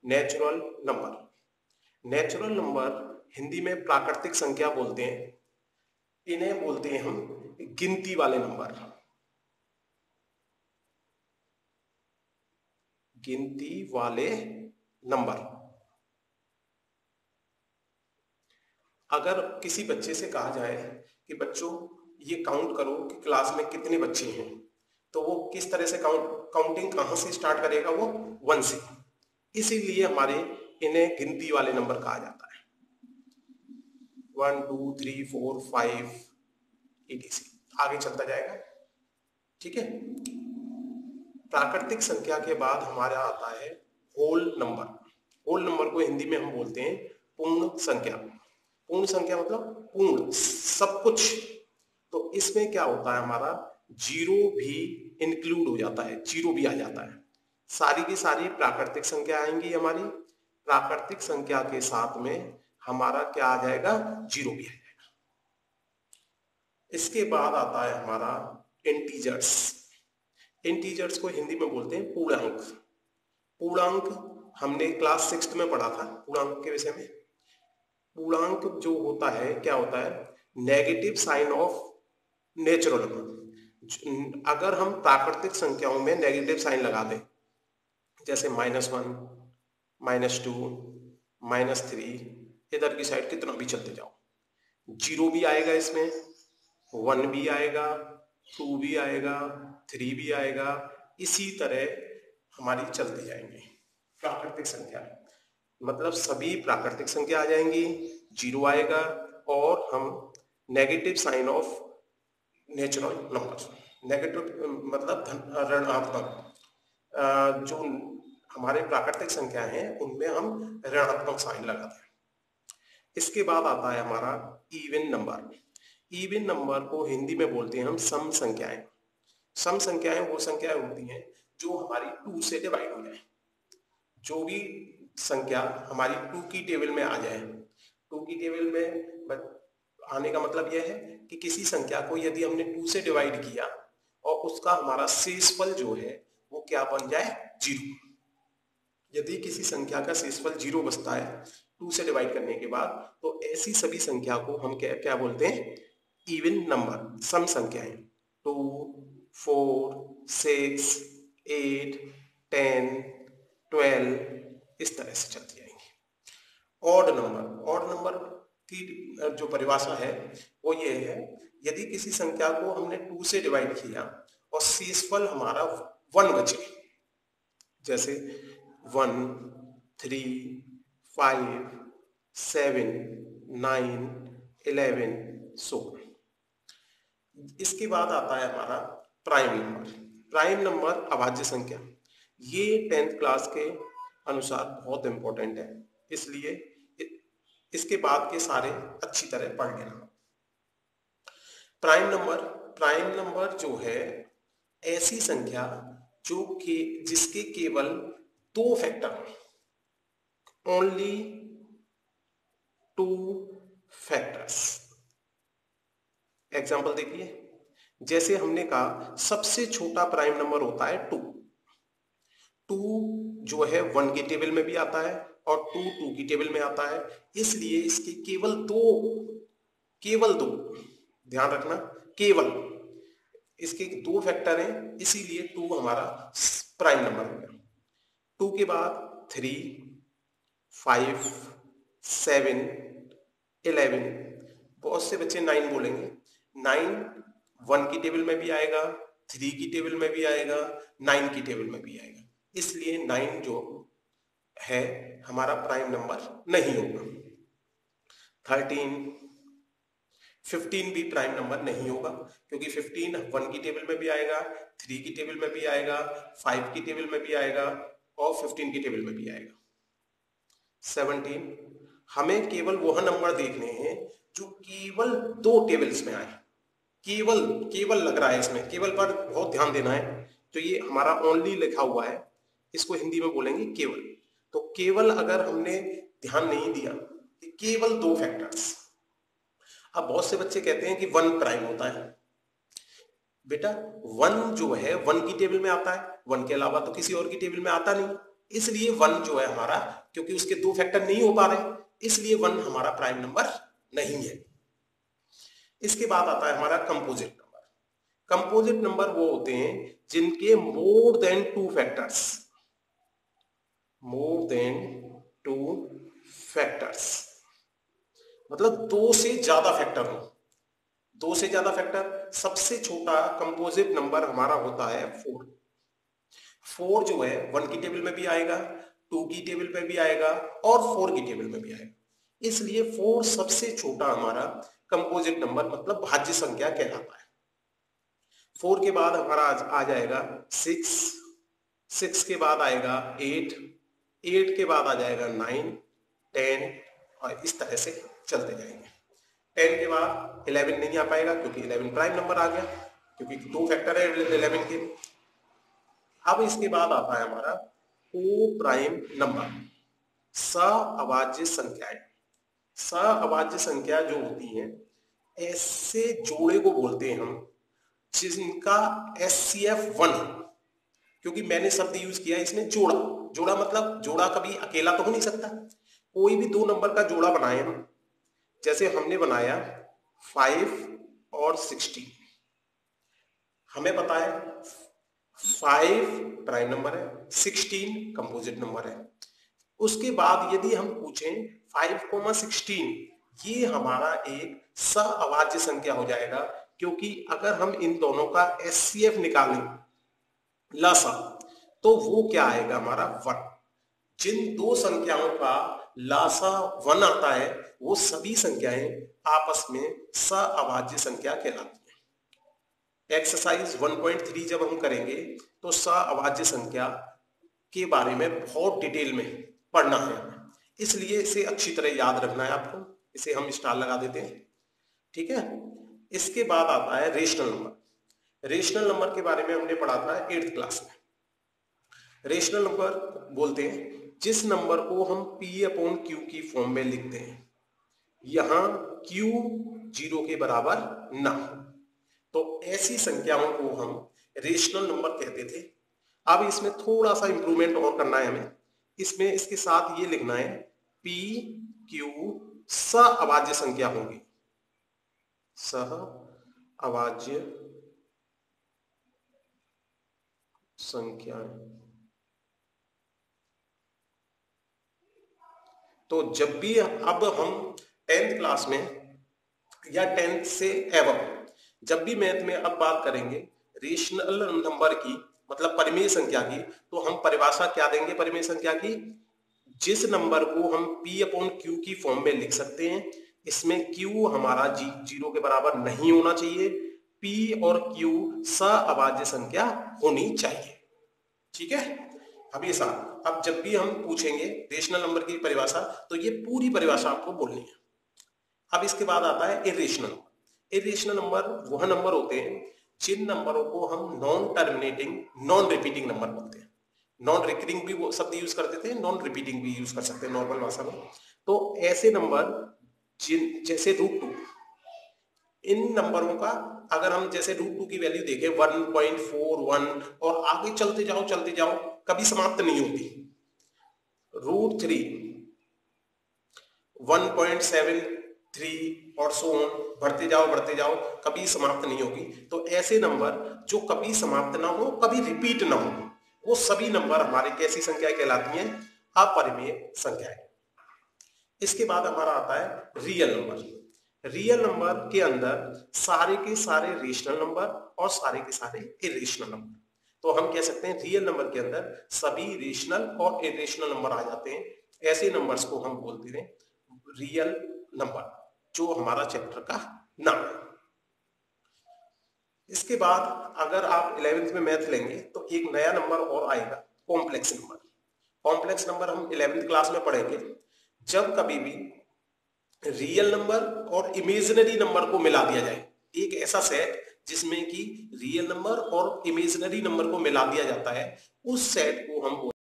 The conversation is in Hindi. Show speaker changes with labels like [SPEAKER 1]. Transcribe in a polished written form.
[SPEAKER 1] Natural number. Natural number Hindi में प्राकृतिक संख्या बोलते हैं। इन्हें बोलते हैं हम गिनती वाले नंबर। गिनती वाले नंबर। अगर किसी बच्चे से कहा जाए कि बच्चों ये काउंट करो कि क्लास में कितने बच्चे हैं, तो वो किस तरह से काउंटिंग कहां से स्टार्ट करेगा? वो 1 से। इसीलिए हमारे इन्हें गिनती वाले नंबर कहा जाता है। 1 2 3 4 5 etc आगे चलता जाएगा। ठीक है। प्राकृतिक संख्या के बाद हमारा आता है होल नंबर। होल नंबर को हिंदी में हम बोलते हैं पूर्ण संख्या। पूर्ण संख्या मतलब पूर्ण, सब कुछ। तो इसमें क्या होता है, हमारा जीरो भी इंक्लूड हो जाता है, जीरो भी आ जाता है। सारी की सारी प्राकृतिक संख्या आएंगी हमारी। प्राकृतिक संख्या के साथ में हमारा क्या आ जाएगा? जीरो भी आ जाएगा। इसके बाद आता है हमारा इंटीजर्स। इंटीजर्स को हिंदी में बोलते हैं पूर्णांक। पूर्णांक हमने क्लास 6 में पढ़ा था पूर्णांक के विषय में। पूर्णांक जो होता है, क्या होता है? Negative sign of natural number. अगर हम प्राकृतिक संख्याओं में नेगेटिव साइन लगा दें, जैसे -1, -2, -3, इधर की साइड कितना भी चलते जाओ, जीरो भी आएगा इसमें, 1 भी आएगा, 2 भी आएगा, 3 भी आएगा। इसी तरह हमारी चलती जाएंगी प्राकृतिक संख्या। मतलब सभी प्राकृतिक संख्या आ जाएंगी, जीरो आएगा, और हम negative sign of natural number, negative मतलब ऋणात्मक, जो हमारे प्राकृतिक संख्या हैं उनमें हम ऋणात्मक साइन लगाते हैं। इसके बाद आता है हमारा इवन नंबर। इवन नंबर को हिंदी में बोलते हैं हम सम संख्याएं। सम संख्याएं वो संख्याएं होती हैं जो हमारी 2 से डिवाइड हो जाए। जो भी संख्या हमारी 2 की टेबल में आ जाए। 2 की टेबल में आने का मतलब यह है कि किसी संख्या को यदि हमने 2 से डिवाइड किया और उसका हमारा शेषफल जो है वो क्या बन जाए? जीरो। यदि किसी संख्या का शेषफल जीरो बचता है 2 से डिवाइड करने के बाद, तो ऐसी सभी संख्या को हम क्या क्या बोलते हैं? इवन नंबर, सम संख्याएं। 2 4 6 8 10 12 इस तरह से चलती जाएंगी। Odd number. ऑड नंबर की जो परिभाषा है वो ये है, यदि किसी संख्या को हमने 2 से डिवाइड किया और शेषफल हमारा 1 बचे, जैसे 1 3 5 7 9 11 16। इसके बाद आता है हमारा प्राइम नंबर। प्राइम नंबर अभाज्य संख्या। ये 10th क्लास के अनुसार बहुत इंपॉर्टेंट है, इसलिए इसके बाद के सारे अच्छी तरह पढ़ लेना। Prime number. प्राइम नंबर जो है ऐसी संख्या जो कि जिसके केवल 2 फैक्टर, ओनली 2 फैक्टर्स। एग्जाम्पल देखिए, जैसे हमने कहा सबसे छोटा प्राइम नंबर होता है 2। 2 जो है 1 की टेबल में भी आता है और 2 की टेबल में आता है, इसलिए इसके केवल दो, ध्यान रखना, केवल इसके 2 फैक्टर हैं, इसीलिए 2 हमारा प्राइम नंबर हो गया। 2 के बाद 3 5 7 11। बहुत से बच्चे 9 बोलेंगे। 9 1 की टेबल में भी आएगा, 3 की टेबल में भी आएगा, 9 की टेबल में भी आएगा, इसलिए 9 जो है हमारा प्राइम नंबर नहीं होगा। 13 15 भी प्राइम नंबर नहीं होगा, क्योंकि 15 1 की टेबल में भी आएगा, 3 की टेबल में भी आएगा, 5 की टेबल में भी आएगा और 15 की टेबल में भी आएगा। 17 हमें केवल वह नंबर देखने हैं जो केवल 2 टेबल्स में आए। केवल लग रहा है इसमें, केवल पर बहुत ध्यान देना है। तो ये हमारा ओनली लिखा हुआ है, इसको हिंदी में बोलेंगे केवल। तो केवल अगर हमने ध्यान नहीं दिया कि केवल 2 फैक्टर्स। अब बहुत से बच्चे कहते हैं कि 1 प्राइम होता है। बेटा 1 जो है 1 की टेबल में आता है, 1 के अलावा तो किसी और की टेबल में आता नहीं, इसलिए 1 जो है हमारा, क्योंकि उसके 2 फैक्टर नहीं हो पा रहे, इसलिए 1 हमारा प्राइम नंबर नहीं है। इसके बाद आता है हमारा कंपोजिट नंबर। कंपोजिट नंबर वो होते हैं जिनके more than 2 factors, more than 2 factors, मतलब 2 से ज्यादा फैक्टर हो। 2 से ज्यादा फैक्टर, सबसे छोटा कंपोजिट नंबर हमारा होता है 4। 4 जो है 1 की टेबल में भी आएगा, 2 की टेबल में भी आएगा और 4 की टेबल में भी आएगा। इसलिए 4 सबसे छोटा हमारा कंपोजिट नंबर मतलब भाज्य संख्या कहलाता है। 4 के बाद हमारा आ जाएगा 6, 6 के बाद आएगा 8, 8 के बाद आ जाएगा 9, 10 और इस तरह से चलते जाएंगे। 10 के बाद 11 नहीं आ पाएगा क्योंकि 11 प्राइम नंबर आ गया, क्योंकि 2 फैक्टर है 11 के। अब इसके बाद आता है हमारा को प्राइम नंबर, सअभाज्य संख्याएं। सअभाज्य संख्या जो होती हैं, ऐसे जोड़े को बोलते हैं हम जिनका SCF 1, क्योंकि मैंने शब्द यूज किया इसमें जोड़ा। जोड़ा मतलब जोड़ा कभी अकेला तो हो नहीं सकता, कोई भी 2 नंबर का जोड़ा बनाए हम, जैसे हमने बनाया 5 और 16। हमें पता है 5 प्राइम नंबर है, 16 कंपोजिट नंबर है। उसके बाद यदि हम पूछें 5,16, ये हमारा एक सअभाज्य संख्या हो जाएगा, क्योंकि अगर हम इन दोनों का SCF निकालें लसा, तो वो क्या आएगा हमारा 1। जिन 2 संख्याओं का लासा 1 आता है वो सभी संख्याएं आपस में सअभाज्य संख्या कहलाती हैं। एक्सरसाइज 1.3 जब हम करेंगे तो सअभाज्य संख्या के बारे में बहुत डिटेल में पढ़ना है, इसलिए इसे अच्छी तरह याद रखना है आपको। इसे हम स्टार लगा देते हैं, ठीक है। इसके बाद आता है रेशनल नंबर। रेशनल नंबर के बारे में हमने पढ़ा था 8th क्लास में। रेशनल नंबर बोलते हैं जिस नंबर को हम P/Q की फॉर्म में लिखते हैं, यहां Q 0 के बराबर ना हो, तो ऐसी संख्याओं को हम रेशनल नंबर कहते थे। अब इसमें थोड़ा सा इंप्रूवमेंट और करना है हमें। इसमें इसके साथ ये लिखना है PQ सअभाज्य संख्या होगी, सअभाज्य संख्या। तो जब भी अब हम 10th क्लास में या 10th से एवं जब भी मैथ में अब बात करेंगे रेशनल नंबर की, मतलब परिमेय संख्या की, तो हम परिभाषा क्या देंगे परिमेय संख्या की? जिस नंबर को हम P/Q की फॉर्म में लिख सकते हैं, इसमें Q हमारा 0 के बराबर नहीं होना चाहिए, P और Q सअभाज्य संख्या होनी चाहिए, ठीक है हमेशा। अब जब भी हम पूछेंगे रेशनल नंबर की परिभाषा, तो ये पूरी परिभाषा आपको बोलनी है। अब इसके बाद आता है इरेशनल नंबर। इरेशनल नंबर वह नंबर होते हैं जिन नंबरों को हम non terminating non repeating number बोलते हैं। नॉन रिकरिंग भी वो शब्द यूज करते थे, नॉन रिपीटिंग भी यूज कर सकते हैं नॉर्मल भाषा में। तो ऐसे नंबर जिन जैसे √2, इन नंबरों का अगर हम जैसे √2 की वैल्यू देखें 1.41 और आगे चलते जाओ कभी समाप्त नहीं होती। √3 1.73 और सो ऑन, बढ़ते जाओ कभी समाप्त नहीं होगी। तो ऐसे नंबर जो कभी समाप्त ना हो, कभी रिपीट ना हो, वो सभी नंबर हमारे कैसी संख्याएं कहलाती हैं? अपरिमेय संख्याएं। इसके बाद हमारा आता है रियल नंबर। रियल नंबर के अंदर सारे के सारे रेशनल नंबर और सारे के सारे इरेशनल नंबर। तो हम कह सकते हैं रियल नंबर के अंदर सभी रेशनल और इरेशनल नंबर आ जाते हैं। ऐसे नंबर्स को हम बोलते हैं रियल नंबर, जो हमारा चैप्टर का नाम है। इसके बाद अगर आप 11th में मैथ लेंगे तो एक नया नंबर और आएगा, कॉम्प्लेक्स नंबर। कॉम्प्लेक्स नंबर हम 11th क्लास में पढ़ेंगे। जब कभी भी रियल नंबर और इमेजिनरी नंबर को मिला दिया जाए, एक ऐसा सेट जिसमें कि रियल नंबर और इमेजिनरी नंबर को मिला दिया जाता है, उस सेट को हम